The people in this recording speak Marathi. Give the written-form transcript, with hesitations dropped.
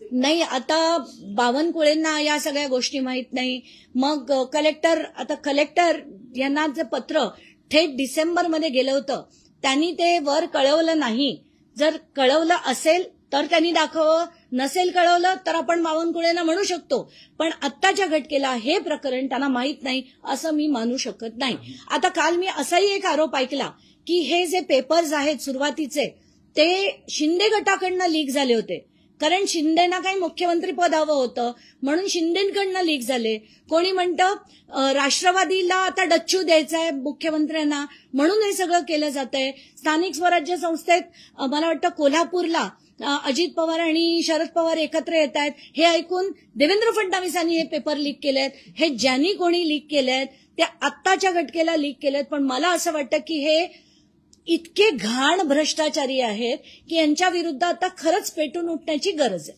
नाही, आता बावनकुळेंना या सगळ्या गोष्टी माहित नाही. मग कलेक्टर यांना जे पत्र थेट डिसेंबरमध्ये गेलं होतं, त्यांनी ते वर कळवलं नाही. जर कळवलं असेल तर त्यांनी दाखवावं, नसेल कळवलं तर आपण बावनकुळेंना म्हणू शकतो. पण आत्ताच्या घटकेला हे प्रकरण त्यांना माहित नाही असं मी मानू शकत नाही. आता काल मी असाही एक आरोप ऐकला की हे जे पेपर्स आहेत सुरुवातीचे ते शिंदे गटाकडनं लीक झाले होते. कारण शिंदेना काही मुख्यमंत्री पद हवं होतं म्हणून शिंदेकडनं लीक झाले. कोणी म्हणतं राष्ट्रवादीला आता डच्चू द्यायचा आहे मुख्यमंत्र्यांना म्हणून हे सगळं केलं जातंय. स्थानिक स्वराज्य संस्थेत मला वाटतं कोल्हापूरला अजित पवार आणि शरद पवार एकत्र येत आहेत हे ऐकून देवेंद्र फडणवीसांनी हे पेपर लीक केलेत. हे ज्यांनी कोणी लीक केलेत ते आत्ताच्या घटकेला लीक केलेत. पण मला असं वाटतं की हे इतके घाण भ्रष्टाचारी आहेत की यांच्या विरुद्ध आता खरंच पेटून उठण्याची गरज आहे.